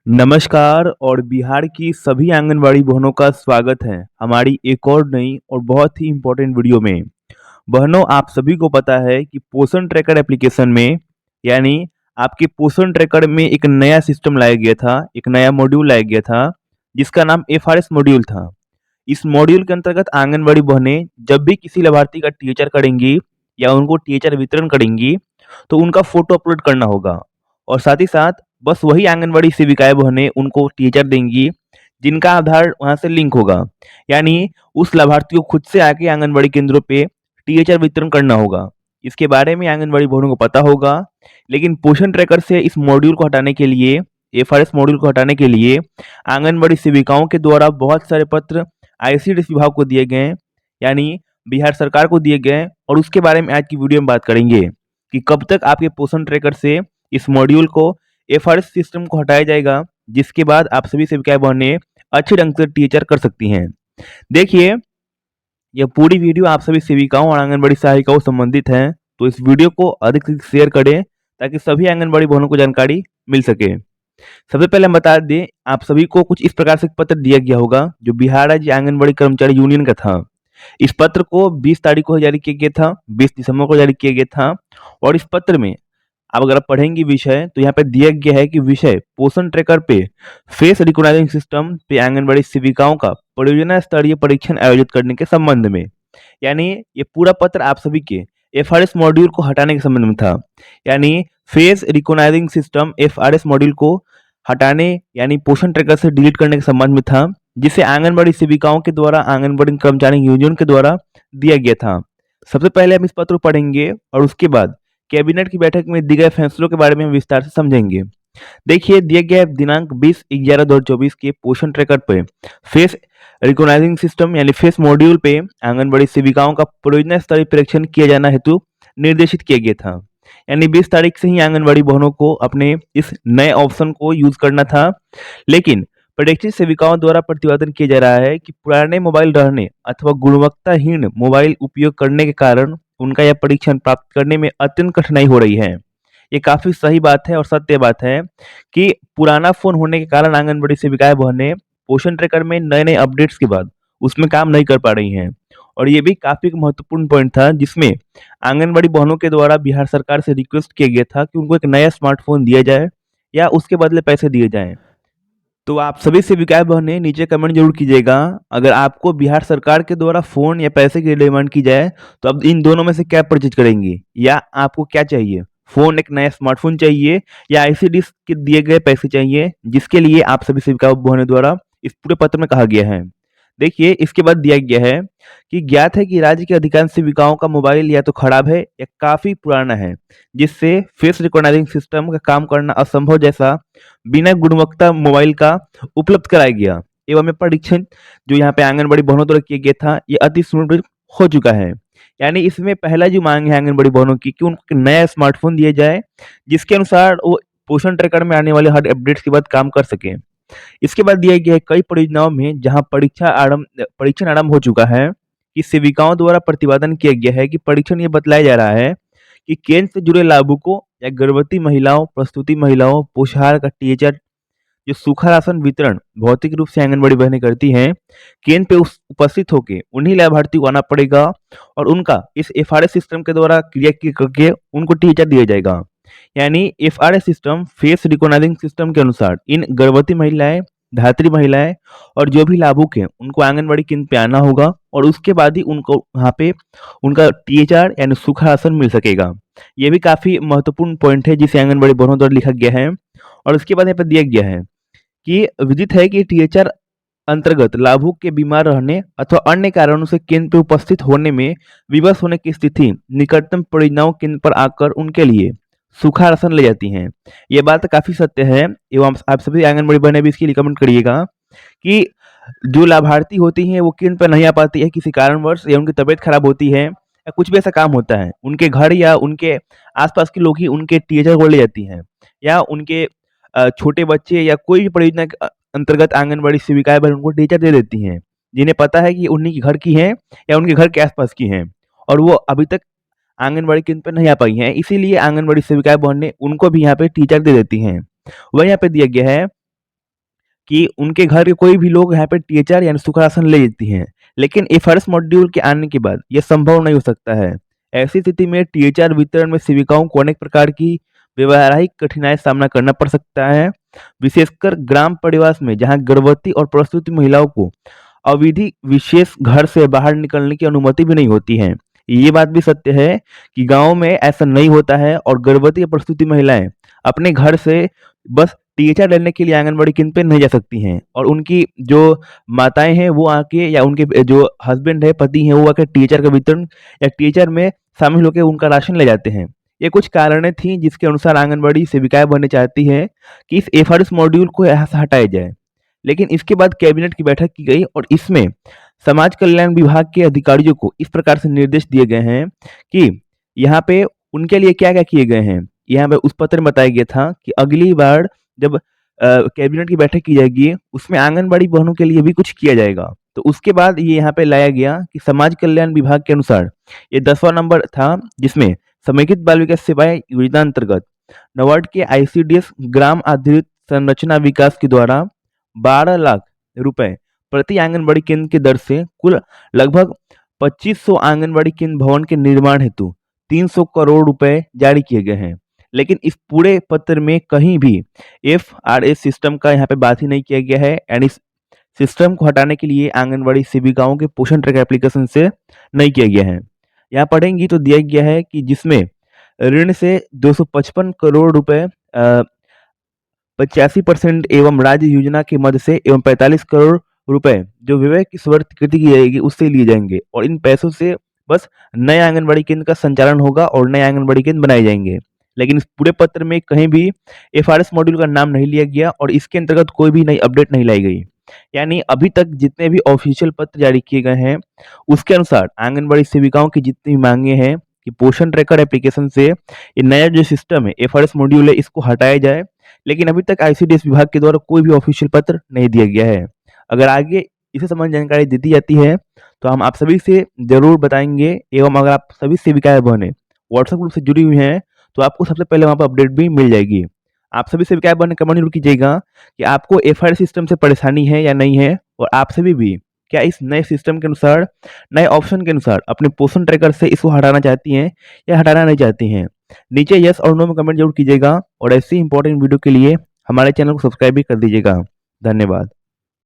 नमस्कार और बिहार की सभी आंगनबाड़ी बहनों का स्वागत है हमारी एक और नई और बहुत ही इम्पोर्टेंट वीडियो में। बहनों, आप सभी को पता है कि पोषण ट्रैकर एप्लीकेशन में यानी आपके पोषण ट्रैकर में एक नया सिस्टम लाया गया था, एक नया मॉड्यूल लाया गया था जिसका नाम एफआरएस मॉड्यूल था। इस मॉड्यूल के अंतर्गत आंगनबाड़ी बहनें जब भी किसी लाभार्थी का टीचर करेंगी या उनको टीचर वितरण करेंगी तो उनका फोटो अपलोड करना होगा और साथ ही साथ बस वही आंगनबाड़ी सेविकाएं बहनें उनको टीचर देंगी जिनका आधार वहां से लिंक होगा। यानी उस लाभार्थी को खुद से आके आंगनबाड़ी केंद्रों पे टीचर वितरण करना होगा। इसके बारे में आंगनबाड़ी बहनों को पता होगा, लेकिन पोषण ट्रैकर से इस मॉड्यूल को हटाने के लिए, एफआरएस मॉड्यूल को हटाने के लिए आंगनबाड़ी सेविकाओं के द्वारा बहुत सारे पत्र आईसीडीएस विभाग को दिए गए, यानी बिहार सरकार को दिए गए। और उसके बारे में आज की वीडियो में बात करेंगे कि कब तक आपके पोषण ट्रैकर से इस मॉड्यूल को, एफआरएस सिस्टम को हटाया जाएगा, जिसके बाद आप सभी सेविकाएं बहनें अच्छे ढंग से टीचर कर सकती हैं। देखिए, यह पूरी वीडियो आप सभी सेविकाओं और आंगनबाड़ी सहायिकाओं से संबंधित है, तो इस वीडियो को अधिक से अधिक शेयर करें ताकि सभी आंगनबाड़ी बहनों को जानकारी मिल सके। सबसे पहले हम बता दें, आप सभी को कुछ इस प्रकार से एक पत्र दिया गया होगा जो बिहार राज्य आंगनबाड़ी कर्मचारी यूनियन का था। इस पत्र को 20 तारीख को जारी किया गया था, 20 दिसंबर को जारी किया गया था। और इस पत्र में अब अगर आप पढ़ेंगे विषय, तो यहाँ पे दिया गया है कि विषय पोषण ट्रैकर पे फेस रिकॉग्नाइजिंग सिस्टम पे आंगनबाड़ी सेविकाओं का परियोजना स्तरीय परीक्षण आयोजित करने के संबंध में। यानी ये पूरा पत्र आप सभी के एफआरएस मॉड्यूल को हटाने के संबंध में था। यानी face recognising system FRS module को हटाने यानी पोषण ट्रैकर से डिलीट करने के संबंध में था, जिसे आंगनबाड़ी सेविकाओं के द्वारा आंगनबाड़ी कर्मचारी यूनियन के द्वारा दिया गया था। सबसे पहले हम इस पत्र को पढ़ेंगे और उसके बाद कैबिनेट की बैठक में दिए गए फैसलों के बारे में हम विस्तार से समझेंगे। देखिए, दिया गया है दिनांक 20/11/2024 के पोषण ट्रैकर पे फेस रिकॉग्नाइजिंग सिस्टम यानी फेस मॉड्यूल पे आंगनबाड़ी सेविकाओं का परियोजना स्तरीय परीक्षण किया जाना हेतु निर्देशित किया गया था। यानी 20 तारीख से ही आंगनबाड़ी बहनों को अपने इस नए ऑप्शन को यूज करना था, लेकिन प्रशिक्षित सेविकाओं द्वारा प्रतिपादन किया जा रहा है कि पुराने मोबाइल रहने अथवा गुणवत्ताहीन मोबाइल उपयोग करने के कारण उनका यह परीक्षण प्राप्त करने में अत्यंत कठिनाई हो रही है। ये काफ़ी सही बात है और सत्य बात है कि पुराना फ़ोन होने के कारण आंगनबाड़ी सेविकाएँ बहनें पोषण ट्रैकर में नए-नए अपडेट्स के बाद उसमें काम नहीं कर पा रही हैं। और ये भी काफ़ी एक महत्वपूर्ण पॉइंट था जिसमें आंगनबाड़ी बहनों के द्वारा बिहार सरकार से रिक्वेस्ट किया गया था कि उनको एक नया स्मार्टफ़ोन दिया जाए या उसके बदले पैसे दिए जाएँ। तो आप सभी सेविकाएँ बहनें नीचे कमेंट ज़रूर कीजिएगा, अगर आपको बिहार सरकार के द्वारा फ़ोन या पैसे की डिमांड की जाए, तो आप इन दोनों में से क्या परचेज़ करेंगी? या आपको क्या चाहिए? फ़ोन, एक नया स्मार्टफ़ोन चाहिए या आईसीडीएस के दिए गए पैसे चाहिए, जिसके लिए आप सभी सेविकाओं बहनों द्वारा इस पूरे पत्र में कहा गया है। देखिए, इसके बाद दिया गया है कि ज्ञात है कि राज्य के अधिकांश सेविकाओं का मोबाइल या तो खराब है या काफ़ी पुराना है, जिससे फेस रिकॉग्नाइजिंग सिस्टम का काम करना असंभव जैसा बिना गुणवत्ता मोबाइल का उपलब्ध कराया गया एवं ये परीक्षण जो यहाँ पे आंगनबाड़ी बहनों द्वारा किया गया था, ये अति सुदृढ़ हो चुका है। यानी इसमें पहला जो मांग है आंगनबाड़ी बहनों की कि उनको एक नया स्मार्टफ़ोन दिया जाए, जिसके अनुसार वो पोषण ट्रैकर में आने वाले हर अपडेट्स के बाद काम कर सकें। इसके बाद दिया गया है कई परियोजनाओं में जहाँ परीक्षण आरंभ हो चुका है कि सेविकाओं द्वारा प्रतिपादन किया गया है कि परीक्षण ये बतलाया जा रहा है कि केंद्र से जुड़े लाभुकों या गर्भवती महिलाओं, प्रसूति महिलाओं, पोषाहार का टीचर जो सूखा राशन वितरण भौतिक रूप से आंगनबाड़ी बहनें करती हैं, केंद्र पे उपस्थित होके उन्हीं लाभार्थी को आना पड़ेगा और उनका इस एफआरएस सिस्टम के द्वारा क्रिया करके उनको टीचर दिया जाएगा। यानी FRS system face recognising system के अनुसार इन गर्भवती महिलाएं, धात्री महिलाएं और जो भी लाभुक हैं उनको आंगनबाड़ी केंद्र पे आना होगा और उसके बाद ही उनको वहाँ पे उनका टीएचआर यानी सूखा राशन मिल सकेगा। ये भी काफ़ी महत्वपूर्ण पॉइंट है जिसे आंगनबाड़ी बहनों द्वारा लिखा गया है। और उसके बाद यहाँ पे दिया गया है कि विदित है कि टीएचआर अंतर्गत लाभुक के बीमार रहने अथवा अन्य कारणों से केंद्र पर उपस्थित होने में विवश होने की स्थिति निकटतम परियोजनाओं केंद्र पर आकर उनके लिए सूखा राशन ले जाती हैं। ये बात काफ़ी सत्य है एवं आप सभी आंगनबाड़ी बहनें भी इसके लिए कमेंट करिएगा कि जो लाभार्थी होती हैं वो केंद्र पर नहीं आ पाती है किसी कारणवश, या उनकी तबीयत खराब होती है या कुछ भी ऐसा काम होता है, उनके घर या उनके आसपास के लोग ही उनके टीएचआर को ले जाती हैं, या उनके छोटे बच्चे या कोई भी परियोजना के अंतर्गत आंगनबाड़ी सेविकाएं बहन उनको टीचर दे देती हैं, जिन्हें पता है कि उन्हीं के घर की हैं या उनके घर के आसपास की हैं और वो अभी तक आंगनबाड़ी केंद्र पे नहीं आ पाई हैं, इसीलिए आंगनबाड़ी सेविकाएं बहन ने उनको भी यहाँ पे टीचर दे देती हैं। वही यहाँ पे दिया गया है कि उनके घर के कोई भी लोग यहाँ पे टीएचआर यानी सूखा राशन ले लेती हैं, लेकिन एफआरएस मॉड्यूल के आने के बाद ये संभव नहीं हो सकता है। ऐसी स्थिति में टीएचआर वितरण में सेविकाओं को अनेक प्रकार की व्यवहारिक कठिनाई सामना करना पड़ सकता है, विशेषकर ग्राम परिवार में जहाँ गर्भवती और प्रसूति महिलाओं को अविधि विशेष घर से बाहर निकलने की अनुमति भी नहीं होती है। ये बात भी सत्य है कि गाँव में ऐसा नहीं होता है और गर्भवती या प्रसूति महिलाएं अपने घर से बस टीएचआर लेने के लिए आंगनबाड़ी केंद्र पे नहीं जा सकती हैं और उनकी जो माताएं हैं वो आके या उनके जो हस्बैंड है पति हैं वो आके टीएचआर का वितरण या टीएचआर में शामिल होकर उनका राशन ले जाते हैं। ये कुछ कारणें थी जिसके अनुसार आंगनबाड़ी सेविकाएं बनना चाहती है कि इस एफआरएस मॉड्यूल को यहाँ से हटाया जाए, लेकिन इसके बाद कैबिनेट की बैठक की गई और इसमें समाज कल्याण विभाग के अधिकारियों को इस प्रकार से निर्देश दिए गए हैं कि यहाँ पे उनके लिए क्या क्या किए गए हैं। यहाँ पे उस पत्र में बताया गया था कि अगली बार जब कैबिनेट की बैठक की जाएगी उसमें आंगनबाड़ी बहनों के लिए भी कुछ किया जाएगा। तो उसके बाद ये यहाँ पे लाया गया कि समाज कल्याण विभाग के अनुसार ये 10वां नंबर था जिसमें समेकित बाल विकास सेवाएं योजना अंतर्गत नबार्ड के आईसीडीएस ग्राम आधारित संरचना विकास के द्वारा 12 लाख रुपए प्रति आंगनबाड़ी केंद्र की दर से कुल लगभग 2500 आंगनबाड़ी केंद्र भवन के निर्माण हेतु 300 करोड़ रुपए जारी किए गए हैं। लेकिन इस पूरे पत्र में कहीं भी एफआरएस सिस्टम का यहाँ पे बात ही नहीं किया गया है एंड इस सिस्टम को हटाने के लिए आंगनबाड़ी सेविकाओं के पोषण ट्रैकर एप्लीकेशन से नहीं किया गया है। यहाँ पढ़ेंगी तो दिया गया है कि जिसमें ऋण से 255 करोड़ रुपए 85% एवं राज्य योजना के मद से एवं 45 करोड़ रुपए जो विवेक की स्वीकृति की जाएगी उससे लिए जाएंगे और इन पैसों से बस नए आंगनबाड़ी केंद्र का संचालन होगा और नए आंगनबाड़ी केंद्र बनाए जाएंगे। लेकिन इस पूरे पत्र में कहीं भी एफआरएस मॉड्यूल का नाम नहीं लिया गया और इसके अंतर्गत कोई भी नई अपडेट नहीं लाई गई। यानी अभी तक जितने भी ऑफिशियल पत्र जारी किए गए हैं उसके अनुसार आंगनबाड़ी सेविकाओं की जितनी मांगे हैं कि पोषण ट्रैकर एप्लीकेशन से ये नया जो सिस्टम है एफआरएस मॉड्यूल है इसको हटाया जाए, लेकिन अभी तक आईसीडीएस विभाग के द्वारा कोई भी ऑफिशियल पत्र नहीं दिया गया है। अगर आगे इसे संबंधित जानकारी दी जाती है तो हम आप सभी से जरूर बताएंगे एवं अगर आप सभी सेविकाएं बहनें व्हाट्सएप ग्रुप से जुड़ी हुई हैं तो आपको सबसे पहले वहाँ पर अपडेट भी मिल जाएगी। आप सभी सेविकाएं बहनें कमेंट जरूर कीजिएगा कि आपको एफआईआर सिस्टम से परेशानी है या नहीं है और आप सभी भी क्या इस नए सिस्टम के अनुसार नए ऑप्शन के अनुसार अपने पोषण ट्रैकर से इसको हटाना चाहती हैं या हटाना नहीं चाहती हैं। नीचे यस और नो में कमेंट जरूर कीजिएगा और ऐसी इंपॉर्टेंट वीडियो के लिए हमारे चैनल को सब्सक्राइब भी कर दीजिएगा। धन्यवाद।